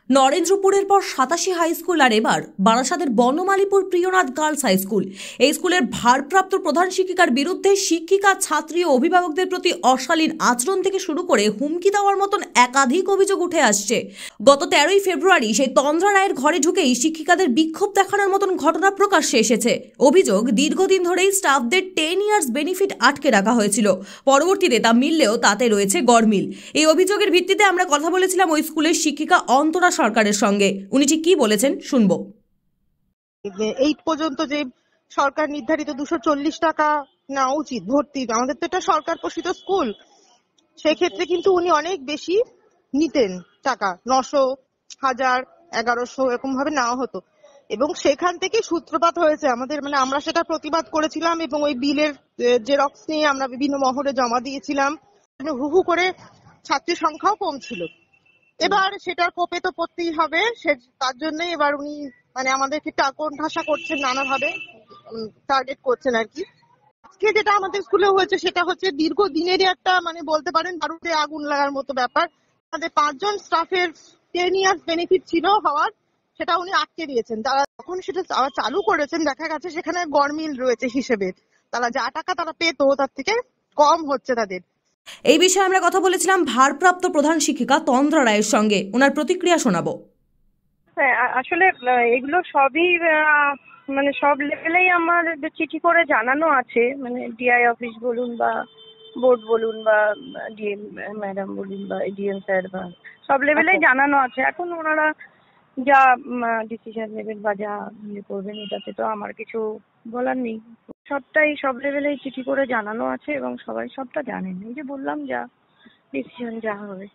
নরেন্দ্রপুরের পর 87 high school আর এবার বারাসাতের Banamalipur Priyanath girls high school. এই স্কুলের ভারপ্রাপ্ত প্রধান শিক্ষিকার বিরুদ্ধে শিক্ষিকা, ছাত্রী ও অভিভাবকদের প্রতি অশালীন আচরণ থেকে শুরু করে হুমকি দেওয়ার মতন একাধিক অভিযোগ উঠে আসছে। গত 13ই ফেব্রুয়ারি সেই তন্দ্রা রায়ের ঘরে ঢুকেই শিক্ষিকাদের বিক্ষোভ দেখানোর মতন ঘটনা প্রকাশ্যে এসেছে। অভিযোগ, দীর্ঘদিন ধরেই স্টাফদের 10 ইয়ার্স বেনিফিট আটকে রাখা হয়েছিল। পরবর্তীতে তা মিললেও তাতে রয়েছে গড়মিল। এই অভিযোগের ভিত্তিতে আমরা কথা বলেছিলাম ওই স্কুলের শিক্ষিকা অন্তরা সরকারের সঙ্গে। উনি ঠিক কি বলেছেন শুনবো। এই পর্যন্ত যে সরকার নির্ধারিত 240 টাকা নেওয়া উচিত ভর্তি, আমাদের তো এটা সরকার পোষিত স্কুল, সেক্ষেত্রে কিন্তু উনি অনেক বেশি নিতেন টাকা, 900, 1000, 1100 এরকম ভাবে নেওয়া হতো। এবং সেখান থেকে সূত্রপাত হয়েছে আমাদের, মানে আমরা সেটা প্রতিবাদ করেছিলাম এবং ওই বিলের জেরক্স নিয়ে আমরা বিভিন্ন মহলে জমা দিয়েছিলাম। হু হু করে ছাত্রীর সংখ্যাও কম ছিল। এবার সেটার কোপে তো পড়তেই হবে, তার জন্যই এবার উনি মানে আমাদেরকে কোণঠাসা করছেন, নানাভাবে টার্গেট করছেন আর কি। আজকে যেটা আমাদের স্কুলে হয়েছে সেটা হচ্ছে দীর্ঘদিনেরই একটা, মানে বলতে পারেন বারুদে আগুন লাগার মতো ব্যাপার। আমাদের 5 জন স্টাফের 10 ইয়ার্স বেনিফিট ছিল হওয়ার, সেটা উনি আটকে দিয়েছেন। তারা যখন সেটা চালু করেছেন দেখা গেছে সেখানে গড়মিল রয়েছে হিসেবে, তারা যা টাকা তারা পেত তার থেকে কম হচ্ছে তাদের। এই বিষয়ে আমরা কথা বলেছিলাম ভারপ্রাপ্ত প্রধান শিক্ষিকা তন্দ্রা রায়ের সঙ্গে। ওনার প্রতিক্রিয়া শোনাবো। হ্যাঁ, আসলে এগুলো সবই মানে সব লেভেলেই আমার চিঠি করে জানানো আছে, মানে ডিআই অফিস বলুন বা বোর্ড বলুন বা ডিএম ম্যাডাম বলুন বা ডিএম স্যার, বা সব লেভেলেই জানানো আছে। এখন ওনারা যা ডিসিশন নেবেন বা যা করবেন এটাতে তো আমার কিছু বলার নেই। সবটাই সব লেভেলেই চিঠি করে জানানো আছে এবং সবাই সবটা জানেন। এই যে বললাম, যা ডিসিশন যা হবে।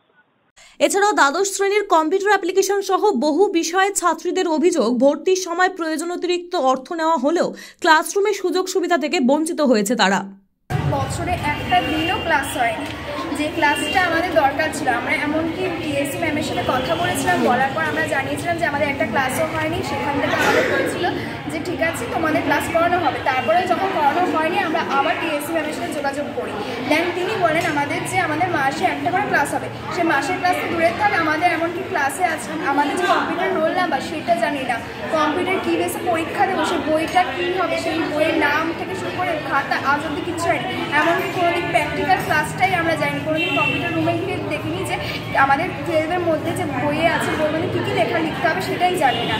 এছাড়াও দ্বাদশ শ্রেণীর কম্পিউটার অ্যাপ্লিকেশন সহ বহু বিষয়ে ছাত্রীদের অভিযোগ, ভর্তির সময় প্রয়োজন অতিরিক্ত অর্থ নেওয়া হলেও ক্লাসরুমে সুযোগ সুবিধা থেকে বঞ্চিত হয়েছে তারা। বছরে একটা দিনও ক্লাস হয়নি, যে ক্লাসটা আমাদের দরকার ছিল। আমরা এমনকি টিএসসি ম্যামের সাথে কথা বলেছিলাম, বলার পর আমরা জানিয়েছিলাম যে আমাদের একটা ক্লাসও হয়নি। সেখান থেকে আমাদের বলেছিল যে ঠিক আছে তোমাদের ক্লাস করানো হবে। তারপরে যখন করানো হয়নি আমরা আবার টিএসসি ম্যামের সাথে যোগাযোগ করি। দেন তিনি বলেন আমাদের যে আমাদের মাসে একটা করে ক্লাস হবে। সে মাসের ক্লাস তো দূরের থাক, আমাদের এমনকি ক্লাসে আছে আমাদের যে কম্পিউটার রোল নাম্বার সেটা জানি না, কম্পিউটার কী বেসে পরীক্ষা দেবো, সেই বইটা কী হবে, সেই বইয়ের নাম থেকে শুরু করে খাতা আজ অব্দি কিচ্ছু হয়নি। এমনকি কোনোদিন প্র্যাকটিক্যাল ক্লাসটাই আমরা যাইনি, কোনোদিন কম্পিউটার রুমে গিয়ে দেখিনি যে আমাদের 12-এর মধ্যে যে বইয়ে আছে বইয়ের মধ্যে কী কী লেখা লিখতে হবে সেটাই জানি না।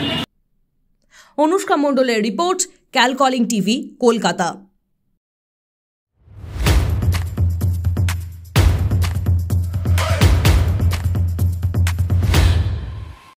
অনুষ্কা মণ্ডলের রিপোর্ট, ক্যালকলিং টিভি, কলকাতা।